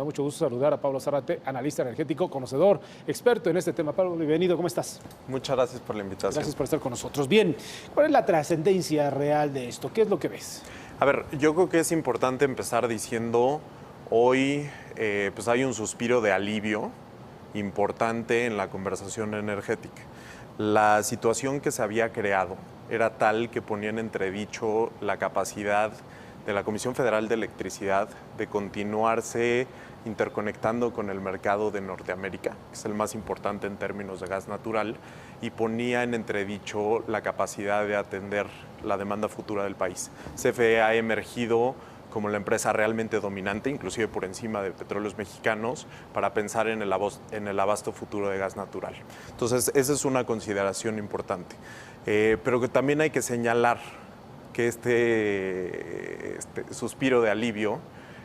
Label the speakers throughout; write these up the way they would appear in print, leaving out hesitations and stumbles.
Speaker 1: mucho gusto saludar a Pablo Zárate, analista energético, conocedor, experto en este tema. Pablo, bienvenido, ¿cómo estás?
Speaker 2: Muchas gracias por la invitación.
Speaker 1: Gracias por estar con nosotros. Bien, ¿cuál es la trascendencia real de esto? ¿Qué es lo que ves?
Speaker 2: A ver, yo creo que es importante empezar diciendo, hoy pues hay un suspiro de alivio importante en la conversación energética. La situación que se había creado era tal que ponía en entredicho la capacidad de la Comisión Federal de Electricidad de continuarse interconectando con el mercado de Norteamérica, que es el más importante en términos de gas natural, y ponía en entredicho la capacidad de atender la demanda futura del país. CFE ha emergido como la empresa realmente dominante, inclusive por encima de Petróleos Mexicanos, para pensar en el abasto futuro de gas natural. Entonces, esa es una consideración importante. Pero que también hay que señalar que este suspiro de alivio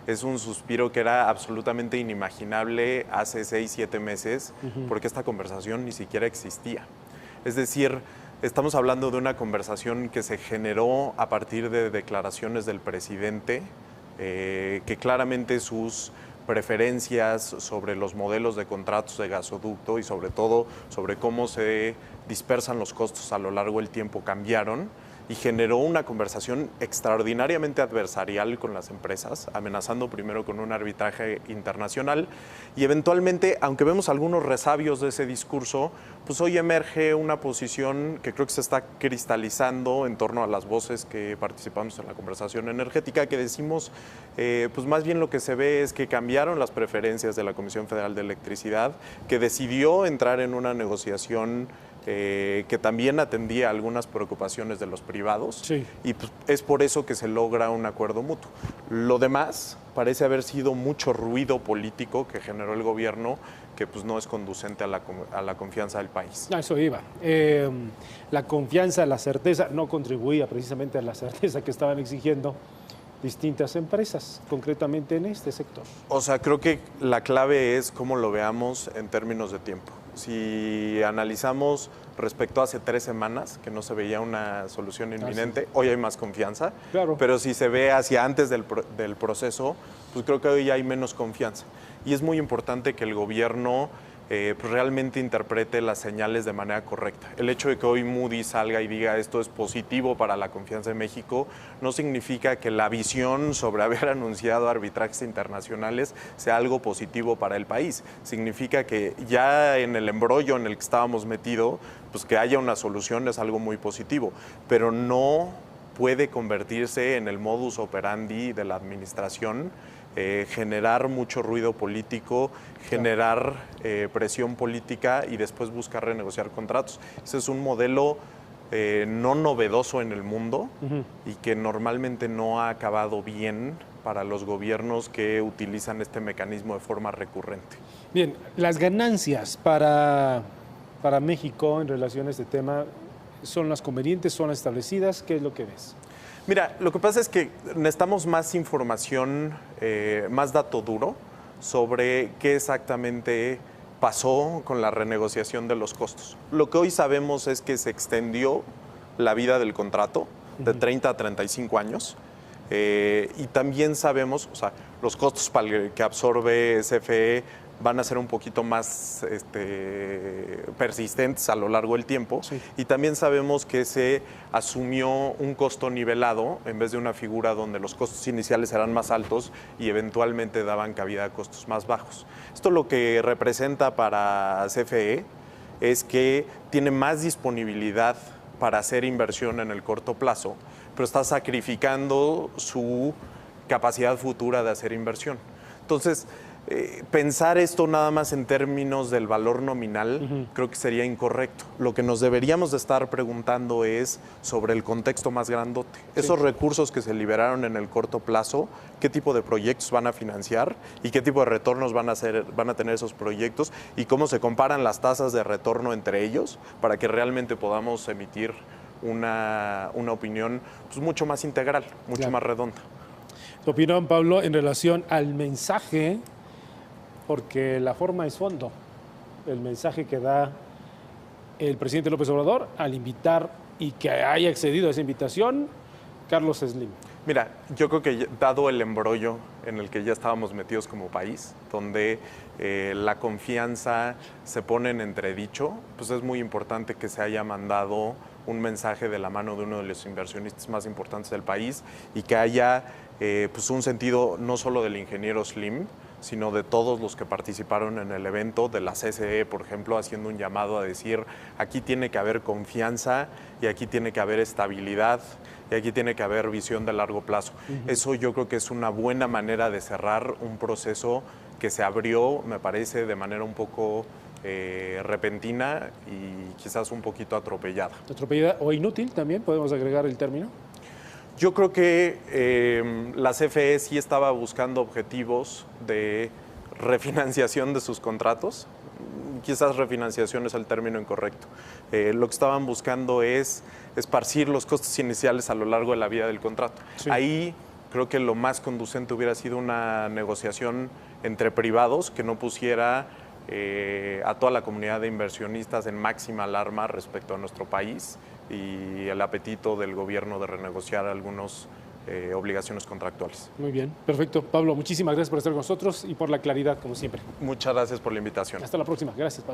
Speaker 2: es un suspiro que era absolutamente inimaginable hace 6, 7 meses, porque esta conversación ni siquiera existía. Es decir, estamos hablando de una conversación que se generó a partir de declaraciones del presidente, que claramente sus preferencias sobre los modelos de contratos de gasoducto y sobre todo sobre cómo se dispersan los costos a lo largo del tiempo cambiaron, y generó una conversación extraordinariamente adversarial con las empresas, amenazando primero con un arbitraje internacional, y eventualmente, aunque vemos algunos resabios de ese discurso, pues hoy emerge una posición que creo que se está cristalizando en torno a las voces que participamos en la conversación energética, que decimos, pues más bien lo que se ve es que cambiaron las preferencias de la Comisión Federal de Electricidad, que decidió entrar en una negociación que también atendía algunas preocupaciones de los privados,
Speaker 1: sí.
Speaker 2: Y pues es por eso que se logra un acuerdo mutuo. Lo demás parece haber sido mucho ruido político que generó el gobierno, que pues no es conducente a la confianza del país.
Speaker 1: A eso iba. La confianza, la certeza, no contribuía precisamente a la certeza que estaban exigiendo distintas empresas, concretamente en este sector.
Speaker 2: O sea, creo que la clave es cómo lo veamos en términos de tiempo. Si analizamos respecto a hace 3 semanas, que no se veía una solución inminente, hoy hay más confianza,
Speaker 1: claro.
Speaker 2: Pero si se ve hacia antes del proceso, pues creo que hoy hay menos confianza. Y es muy importante que el gobierno pues realmente interprete las señales de manera correcta. El hecho de que hoy Moody's salga y diga esto es positivo para la confianza de México no significa que la visión sobre haber anunciado arbitrajes internacionales sea algo positivo para el país. Significa que ya en el embrollo en el que estábamos metidos, pues que haya una solución es algo muy positivo, pero no puede convertirse en el modus operandi de la administración, generar mucho ruido político, generar presión política y después buscar renegociar contratos. Ese es un modelo no novedoso en el mundo y que normalmente no ha acabado bien para los gobiernos que utilizan este mecanismo de forma recurrente.
Speaker 1: Bien, las ganancias para México en relación a este tema, ¿son las convenientes, son las establecidas? ¿Qué es lo que ves?
Speaker 2: Mira, lo que pasa es que necesitamos más información, más dato duro sobre qué exactamente pasó con la renegociación de los costos. Lo que hoy sabemos es que se extendió la vida del contrato de 30 a 35 años y también sabemos, o sea, los costos que absorbe CFE van a ser un poquito más persistentes a lo largo del tiempo.
Speaker 1: Sí.
Speaker 2: Y también sabemos que se asumió un costo nivelado en vez de una figura donde los costos iniciales eran más altos y eventualmente daban cabida a costos más bajos. Esto lo que representa para CFE es que tiene más disponibilidad para hacer inversión en el corto plazo, pero está sacrificando su capacidad futura de hacer inversión. Entonces, pensar esto nada más en términos del valor nominal creo que sería incorrecto. Lo que nos deberíamos de estar preguntando es sobre el contexto más grandote. Sí. Esos recursos que se liberaron en el corto plazo, qué tipo de proyectos van a financiar y qué tipo de retornos van a tener esos proyectos y cómo se comparan las tasas de retorno entre ellos para que realmente podamos emitir una opinión pues, mucho más integral, mucho más redonda.
Speaker 1: Tu opinión, Pablo, en relación al mensaje, porque la forma es fondo, el mensaje que da el presidente López Obrador al invitar y que haya accedido a esa invitación Carlos Slim.
Speaker 2: Mira, yo creo que dado el embrollo en el que ya estábamos metidos como país, donde la confianza se pone en entredicho, pues es muy importante que se haya mandado un mensaje de la mano de uno de los inversionistas más importantes del país y que haya pues un sentido no solo del ingeniero Slim, sino de todos los que participaron en el evento, de la CCE, por ejemplo, haciendo un llamado a decir, aquí tiene que haber confianza y aquí tiene que haber estabilidad y aquí tiene que haber visión de largo plazo. Eso yo creo que es una buena manera de cerrar un proceso que se abrió, me parece, de manera un poco repentina y quizás un poquito atropellada.
Speaker 1: Atropellada o inútil también, podemos agregar el término.
Speaker 2: Yo creo que la CFE sí estaba buscando objetivos de refinanciación de sus contratos. Quizás refinanciación es el término incorrecto. Lo que estaban buscando es esparcir los costos iniciales a lo largo de la vida del contrato.
Speaker 1: Sí.
Speaker 2: Ahí creo que lo más conducente hubiera sido una negociación entre privados que no pusiera a toda la comunidad de inversionistas en máxima alarma respecto a nuestro país y el apetito del gobierno de renegociar algunas obligaciones contractuales.
Speaker 1: Muy bien, perfecto. Pablo, muchísimas gracias por estar con nosotros y por la claridad, como siempre.
Speaker 2: Muchas gracias por la invitación.
Speaker 1: Hasta la próxima. Gracias, Pablo.